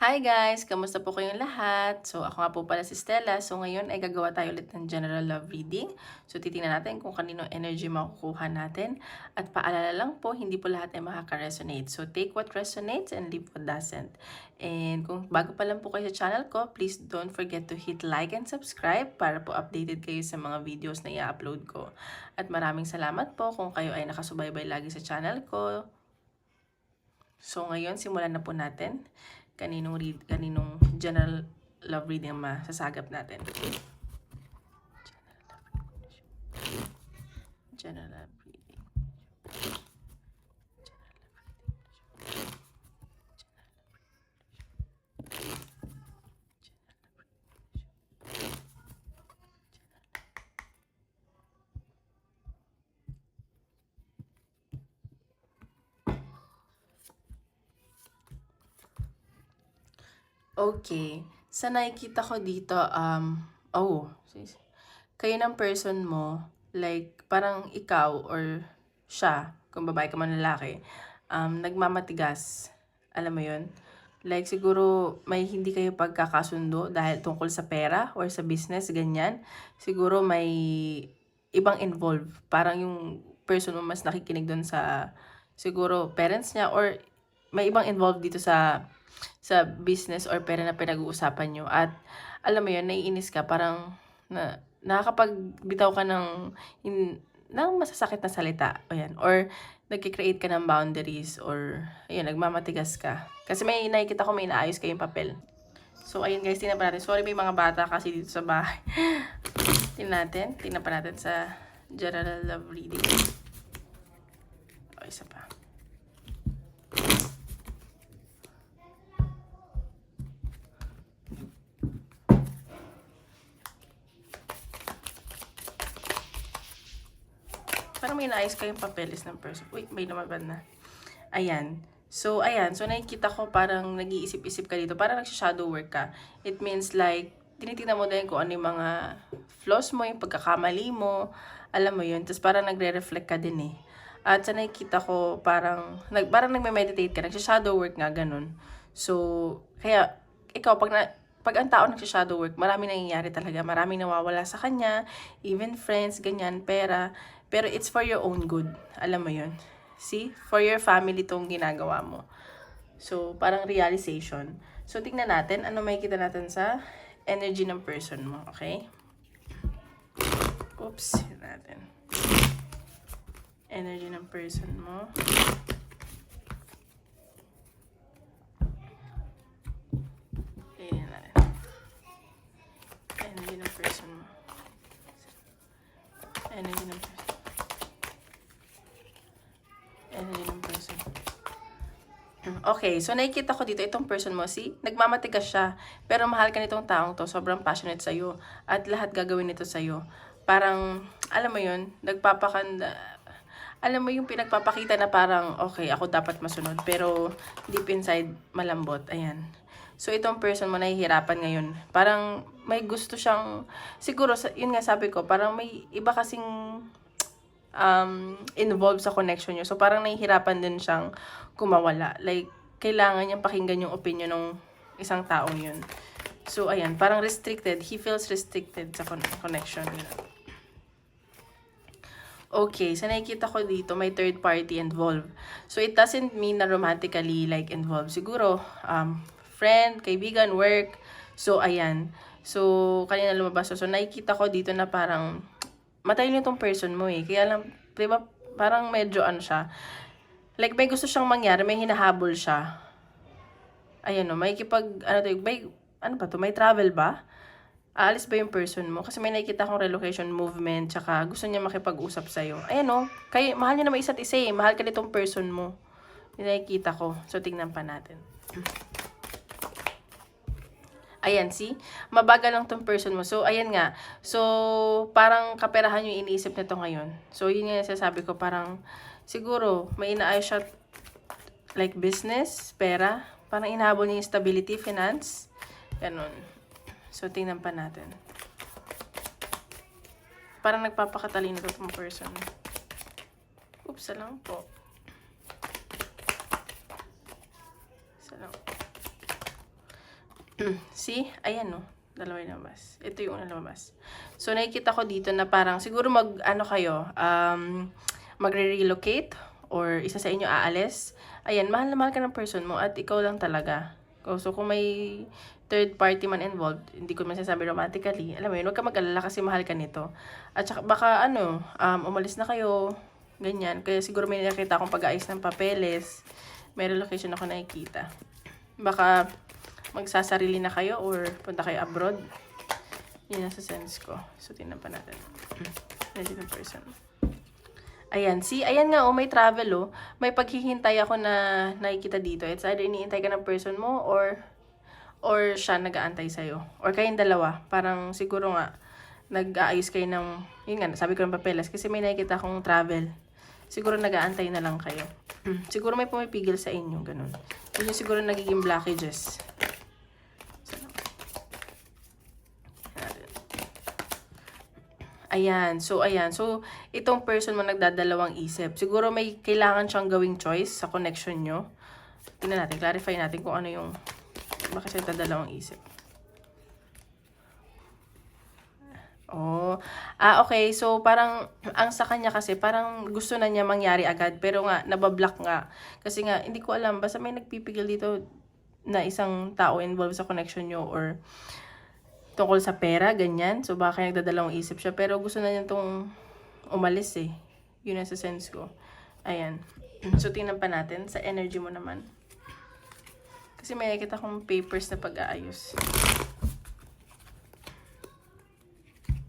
Hi guys! Kamusta po kayong lahat? So ako nga po pala si Stella. So ngayon ay gagawa tayo ulit ng general love reading. So titingnan natin kung kanino energy makukuha natin. At paalala lang po, hindi po lahat ay makaka-resonate. So take what resonates and leave what doesn't. And kung bago pa lang po kayo sa channel ko, please don't forget to hit like and subscribe para po updated kayo sa mga videos na i-upload ko. At maraming salamat po kung kayo ay nakasubaybay lagi sa channel ko. So ngayon, simulan na po natin. Kaninong general love reading ang masasagap natin. General love reading. Okay. Sa nakikita ko dito, kayo ng person mo, like, parang ikaw or siya, kung babae ka man lalaki, nagmamatigas. Alam mo yun? Like, siguro may hindi kayo pagkakasundo dahil tungkol sa pera or sa business, ganyan. Siguro may ibang involved. Parang yung person mo mas nakikinig doon sa, siguro, parents niya or may ibang involved dito sa business or pera na pinag-uusapan nyo. At alam mo yun, naiinis ka, parang nakakapagbitaw ka ng masasakit na salita. O yan. Or nagkikreate ka ng boundaries or ayun, nagmamatigas ka. Kasi may nakikita ko may inaayos kayong papel. So ayun guys, tingnan pa natin. Sorry, may mga bata kasi dito sa bahay. Tingnan pa natin sa general love reading. O, isa pa. Parang may naayos kayong papeles ng person. Uy, may lumabad na. Ayan. So, ayan. So, nakikita ko parang nag-iisip-isip ka dito. Parang nagsha-shadow work ka. It means like, tinitingnan mo din kung ano yung mga flaws mo, yung pagkakamali mo. Alam mo yun. Tapos parang nagre-reflect ka din eh. At sa nakikita ko, parang nagme-meditate ka. Nagsha-shadow work nga, ganun. So, kaya, ikaw, pag ang tao nagsha-shadow work, marami nangyayari talaga. Maraming nawawala sa kanya, even friends, ganyan, pera. Pero it's for your own good. Alam mo yun. See? For your family tong ginagawa mo. So, parang realization. So, tingnan natin ano makikita natin sa energy ng person mo. Okay? Oops. Tingnan natin. Energy ng person mo. Tingnan natin. Energy ng person mo. Energy ng person. Energy ng person. Okay, so nakikita ko dito, itong person mo, nagmamatigas siya. Pero mahal ka nitong taong to, sobrang passionate sa'yo. At lahat gagawin nito sa'yo. Parang, alam mo yun, alam mo yung pinagpapakita na parang, okay, ako dapat masunod. Pero, deep inside, malambot. Ayan. So, itong person mo, nahihirapan ngayon. Parang, may gusto siyang, siguro, yun nga sabi ko, parang may iba kasing involved sa connection nyo. So, parang nahihirapan din siyang kumawala. Like, kailangan niyang pakinggan yung opinion ng isang taong yun. So, ayan, parang restricted. He feels restricted sa connection. You know? Okay, so nakikita ko dito, may third party involved. So, it doesn't mean na romantically like involved. Siguro, friend, kaibigan, work. So, ayan. So, kanina lumabas. So, nakikita ko dito na parang matalino itong person mo eh. Kaya lang, diba, parang medyo ano siya. Like, may gusto siyang mangyari, may hinahabol siya. Ayan o, may may travel ba? Aalis ba yung person mo? Kasi may nakikita akong relocation movement, tsaka gusto niya makipag-usap sa'yo. Ayan o, mahal niya naman isa't isa eh. Mahal ka nitong person mo. Yung nakikita ko. So, tingnan pa natin. Ayan, see? Mabagal lang tong person mo. So, ayan nga. So, parang kaperahan yung iniisip nito ngayon. So, yun nga sasabi ko, parang, siguro, may inaayos siya, like business, pera. Parang inahabol niya yung stability, finance. Ganun. So, tingnan pa natin. Parang nagpapakatalino tong person. Oops, lang po. Isa lang. See? Ayan, no? Dalawa yung lumabas. Ito yung unang lumabas. So, nakikita ko dito na parang siguro ano kayo, magre-relocate or isa sa inyo aalis. Ayan, mahal na mahal ka ng person mo at ikaw lang talaga. So, kung may third party man involved, hindi ko man sasabi romantically, alam mo yun, huwag ka mag-alala kasi mahal ka nito. At saka baka umalis na kayo, ganyan. Kaya siguro may nakita akong pag-aayos ng papeles. May relocation ako nakikita. Baka magsasarili na kayo or punta kayo abroad. Yun nasa sense ko. So, tingnan pa natin. Ready ng person. Ayan, see? Ayan nga, may travel, May paghihintay ako na nakikita dito. It's either iniintay ka ng person mo or siya nag-aantay sa'yo. Or kayong dalawa. Parang siguro nga, nag-aayos kayo ng, yun nga, sabi ko ng papeles. Kasi may nakikita akong travel. Siguro nag-aantay na lang kayo. Siguro may pumipigil sa inyo, ganun. Yun yung siguro nagiging blockages. Ayan. So, itong person mo nagdadalawang isip. Siguro may kailangan siyang gawing choice sa connection nyo. Tingnan natin, clarify natin kung ano yung, bakit siya nagdadalawang isip. Okay. So, parang, ang sa kanya kasi, parang gusto na niya mangyari agad. Pero nga, nabablock nga. Kasi nga, hindi ko alam. Basta may nagpipigil dito na isang tao involved sa connection nyo or tungkol sa pera, ganyan. So, baka nagdadalawang isip siya. Pero gusto na niya itong umalis eh. Yun ang sa sense ko. Ayan. So, tingnan pa natin sa energy mo naman. Kasi may nakita akong papers na pag-aayos.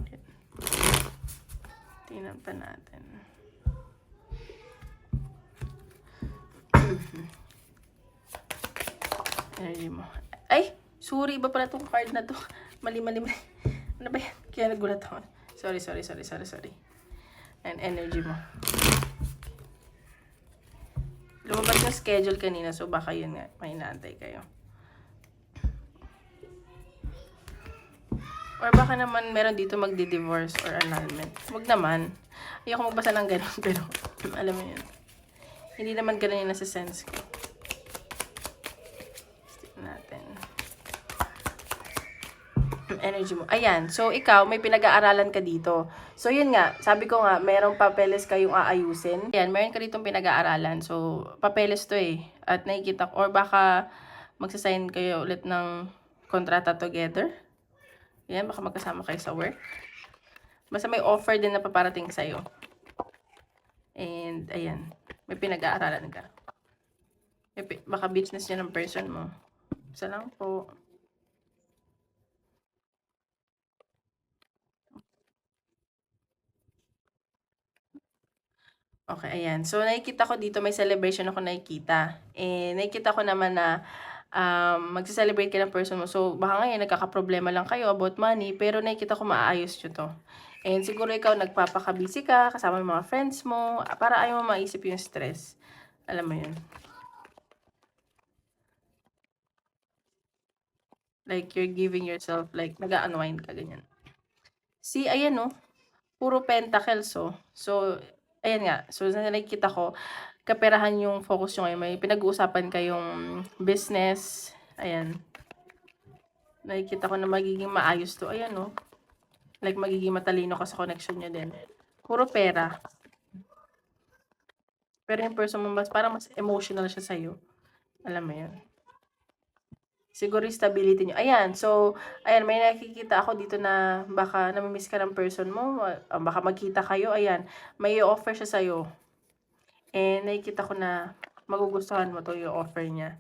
Okay. Tingnan pa natin. Energy mo. Ay! Sorry, iba pala itong card na to. Mali. Ano ba yan? Kaya nagulat ako. Sorry. And energy mo. Lumabas yung schedule kanina, so baka yun nga, may inaantay kayo. Or baka naman meron dito magdi-divorce or annulment. Huwag naman. Ayoko magbasa ng ganun, pero alam mo yun. Hindi naman ganun yung nasa sense ko. Stick natin. Energy mo. Ayan. So, ikaw, may pinag-aaralan ka dito. So, yun nga. Sabi ko nga, merong papeles kayong aayusin. Ayan, meron ka ditong pinag-aaralan. So, papeles to eh. At nakikita ko, or baka magsasign kayo ulit ng kontrata together. Ayan, baka magkasama kayo sa work. Basta may offer din na paparating sa'yo. And, ayan. May pinag-aaralan ka. Baka business niya ng person mo. Isa lang po. Okay, ayan. So, nakikita ko dito, may celebration ako nakikita. Nakikita ko naman na magsa-celebrate ka ng person mo. So, baka ngayon, nagkakaproblema lang kayo about money, pero nakikita ko maayos nyo to. And siguro ikaw, nagpapakabisi ka, kasama yung mga friends mo, para ayaw mo maisip yung stress. Alam mo yun. Like, you're giving yourself, like, nag-unwind ka, ganyan. See, ayan, no? Puro pentacles, So, ayan nga. So, nakikita ko, kaperahan yung focus nyo ngayon. May pinag-uusapan kayong business. Ayan. Nakikita ko na magiging maayos to. Ayan, no? Like, magiging matalino ka sa connection nyo din. Puro pera. Pero yung person mo, parang mas emotional siya sa'yo. Alam mo yun. Siguro yung stability nyo. Ayan. So, ayan, may nakikita ako dito na baka namimiss ka ng person mo. Baka magkita kayo. Ayan. May offer siya sa'yo. And nakikita ko na magugustuhan mo to yung offer niya.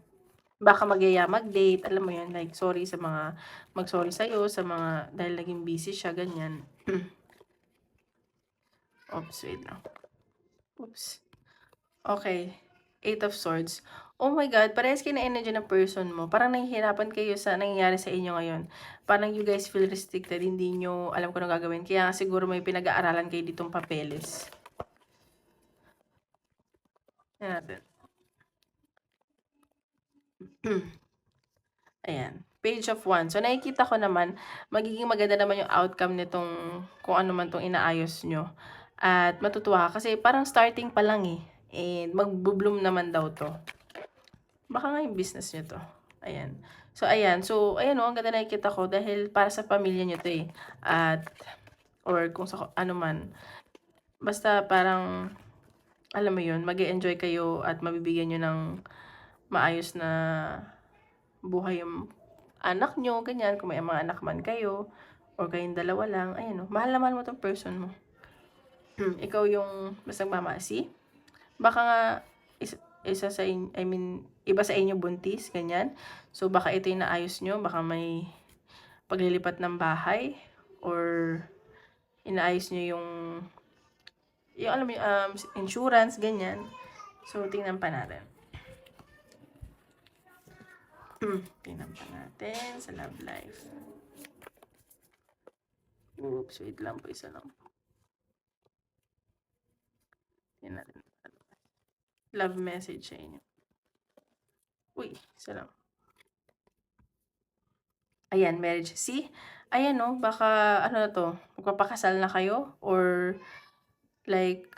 Baka mag-date. Alam mo yun. Like, sorry sa mga, mag-sorry sa'yo sa mga, dahil naging busy siya, ganyan. Oops, wait lang. Oops. Okay. 8 of Swords. Oh my God, parehas kayo na energy ng person mo. Parang nahihirapan kayo sa nangyayari sa inyo ngayon. Parang you guys feel restricted, hindi nyo alam kung ano gagawin. Kaya siguro may pinag-aaralan kayo ditong papeles. Ayan natin. Ayan. Page of Wands. So, nakikita ko naman, magiging maganda naman yung outcome nitong, kung ano man itong inaayos nyo. At matutuwa ka. Kasi parang starting pa lang eh. And mag-bloom naman daw to. Baka nga yung business nyo to. Ayan. So, ayan. So, ayan ang ganda nakikita ko dahil para sa pamilya niyo 'to, eh. At or kung sa ano man, basta parang alam mo 'yun, mag-e-enjoy kayo at mabibigyan niyo ng maayos na buhay yung anak niyo, ganyan. Kung may mga anak man kayo or kayong dalawa lang, ayan mahal na mahal mo 'tong person mo. Ikaw yung mas nagmamasi. Baka nga isa sa I mean, iba sa inyo buntis, ganyan. So, baka ito yung naayos niyo, baka may paglilipat ng bahay or inaayos niyo yung alam mo insurance, ganyan. So, tingnan pa natin. Tingnan pa natin sa love life. Oops, wait lang po, isa lang. Tingnan natin. Love message sa inyo. Uy, isa lang. Ayan, marriage. See? Ayan baka ano na 'to, magpapakasal na kayo or like,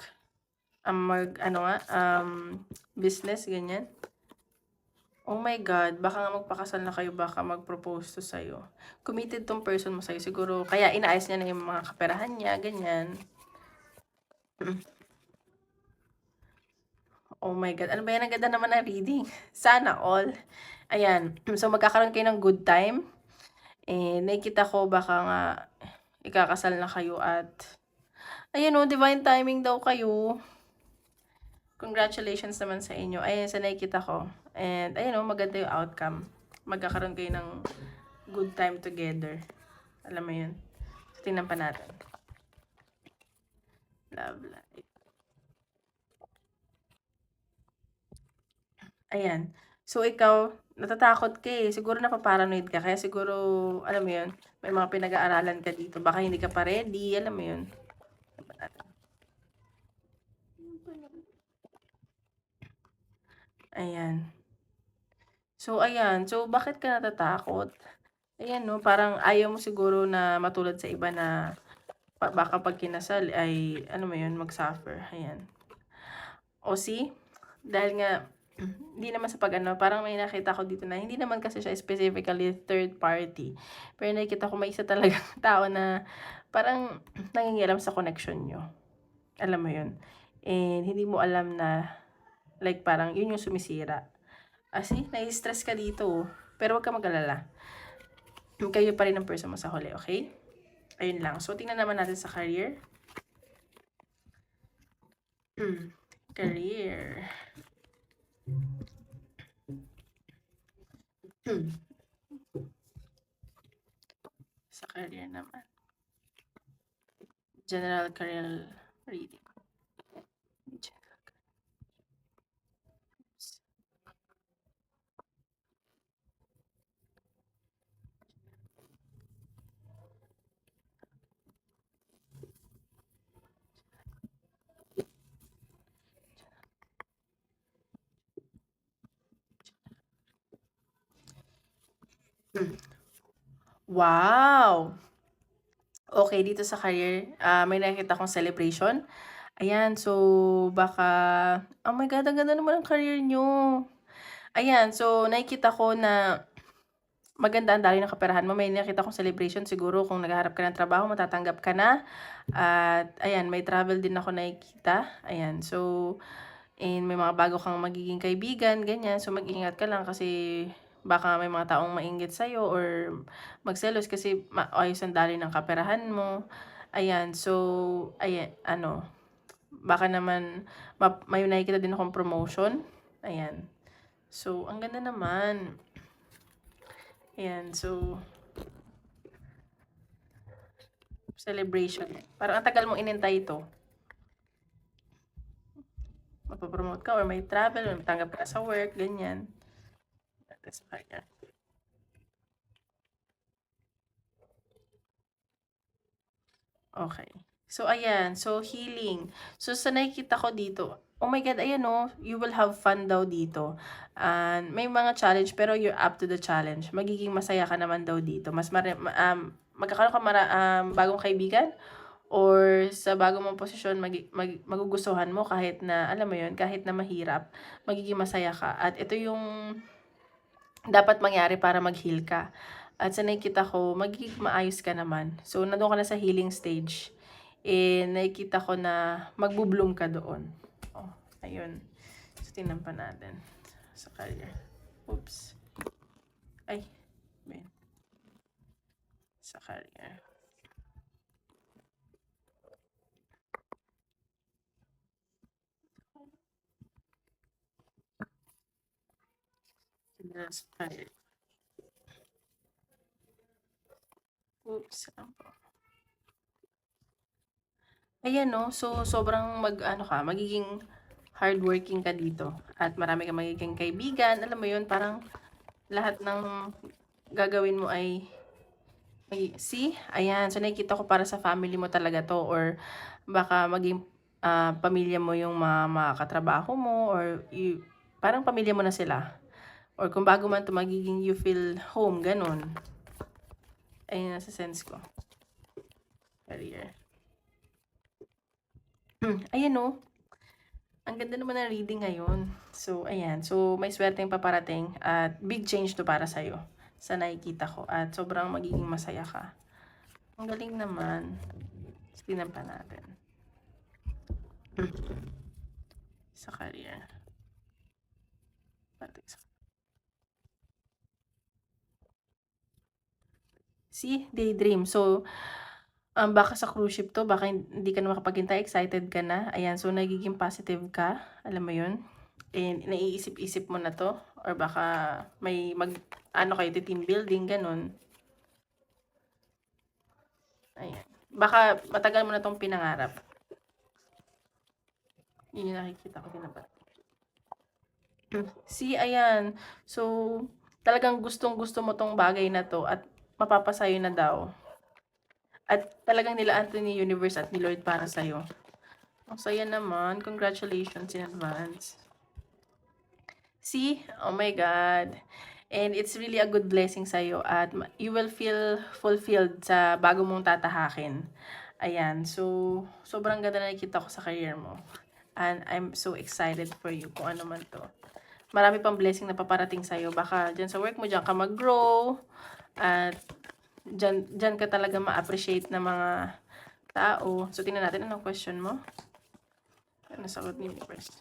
business, ganyan. Oh my God, baka nga magpakasal na kayo, baka mag-propose to sa'yo. Committed tong person mo sa'yo. Siguro, kaya inaayos niya na yung mga kaperahan niya, ganyan. Oh my God, ano ba yan? Ang ganda naman ng reading. Sana all. Ayan, so magkakaroon kayo ng good time. Nakikita ko baka nga ikakasal na kayo at ayan divine timing daw kayo. Congratulations naman sa inyo. Ayan, sa nakikita ko. And ayan maganda yung outcome. Magkakaroon kayo ng good time together. Alam mo yun. So, tingnan pa natin. Love life. Ayan. So, ikaw, natatakot ka eh. Siguro napaparanoid ka. Kaya siguro, alam mo yun, may mga pinag-aaralan ka dito. Baka hindi ka pa ready. Alam mo yun. Ayan. So, ayan. So, bakit ka natatakot? Ayan parang ayaw mo siguro na matulad sa iba na baka pag kinasal ay, ano mo yun, mag-suffer. Ayan. O see? Dahil nga, hindi naman sa parang may nakita ko dito na hindi naman kasi siya specifically third party. Pero nakikita ko may isa talagang tao na parang nangingialam sa connection nyo. Alam mo yun. And hindi mo alam na like parang yun yung sumisira. See, nai-stress ka dito. Pero wag ka mag-alala. Kayo pa rin ang person mo sa huli, okay? Ayun lang. So, tingnan naman natin sa career. Career. Sa career naman. General career reading. Wow! Okay, dito sa career, may nakita akong celebration. Ayan, so baka oh my God, ang ganda naman ng career niyo. Ayan, so nakikita ko na maganda ang daloy ng kaperahan mo. May nakita kong celebration siguro kung naghahanap ka ng trabaho, matatanggap ka na. At ayan, may travel din ako nakikita. Ayan, so may mga bago kang magiging kaibigan, ganyan. So mag-ingat ka lang kasi baka may mga taong mainggit sa'yo or magselos kasi ayos ang daloy ng kaperahan mo. Ayan, so ayan, baka naman may nakikita din akong promotion. Ayan. So, ang ganda naman. Ayan, so celebration. Parang ang tagal mong inintay ito. Mapapromote ka or may travel, or matanggap ka sa work, ganyan. That's fine. Okay. So, ayan. So, healing. So, sa nakikita ko dito, oh my God, ayan you will have fun daw dito. And may mga challenge, pero you're up to the challenge. Magiging masaya ka naman daw dito. Magkakaroon ka bagong kaibigan or sa bagong mong posisyon, magugustuhan mo kahit na, alam mo yun, kahit na mahirap, magiging masaya ka. At ito yung dapat mangyari para mag-heal ka. At sa nakikita ko, magiging maayos ka naman. So, nandun ka na sa healing stage. Nakikita ko na magbo-bloom ka doon. Oh, ayun. So, tingnan pa natin sa career. Oops. Ay, man. Sa career. Sa career. Oops. Ayan, no? So, sobrang magiging hardworking ka dito. At marami kang magiging kaibigan. Alam mo yun, parang lahat ng gagawin mo ay see? Ayan. So, nakikita ko para sa family mo talaga to. Or baka maging pamilya mo yung makatrabaho mo. Or parang pamilya mo na sila. Or kung bago man to magiging you feel home. Ganon. Ayun, nasa sense ko. Career. Ayan, no? Ang ganda naman ng reading ngayon. So, ayan. So, may swerte yung paparating at big change to para sa'yo sa nakikita ko. At sobrang magiging masaya ka. Ang galing naman. Tingnan pa natin. Sa career. See? Daydream. So, baka sa cruise ship to, baka hindi ka na makapaghintay, excited ka na. Ayan, so nagiging positive ka. Alam mo yun? Naiisip-isip mo na to. Or baka may kayo, team building, ganun. Ayan. Baka matagal mo na tong pinangarap. Yun yung nakikita ko din naman. See, ayan. So, talagang gustong-gusto mo tong bagay na to at mapapasayo na daw. At talagang nilaan to ni Universe at ni Lord para sa'yo. Ang saya naman. Congratulations in advance. See? Oh my God. And it's really a good blessing sa'yo at you will feel fulfilled sa bago mong tatahakin. Ayan. So, sobrang ganda na nakikita ko sa career mo. And I'm so excited for you kung ano man to. Marami pang blessing na paparating sa'yo. Baka dyan sa work mo, dyan ka mag-grow. At dyan ka talaga ma-appreciate ng mga tao. So, tingnan natin anong question mo. Ano sagot ni Universe?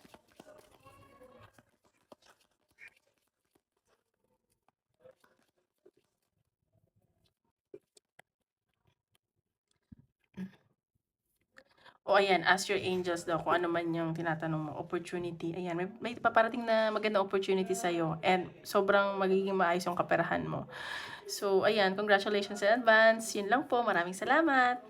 O ayan, ask your angels daw kung ano man yung tinatanong mo, opportunity. Ayan, may paparating na magandang opportunity sa'yo and sobrang magiging maayos yung kaperahan mo. So, ayan, congratulations in advance. Yun lang po. Maraming salamat.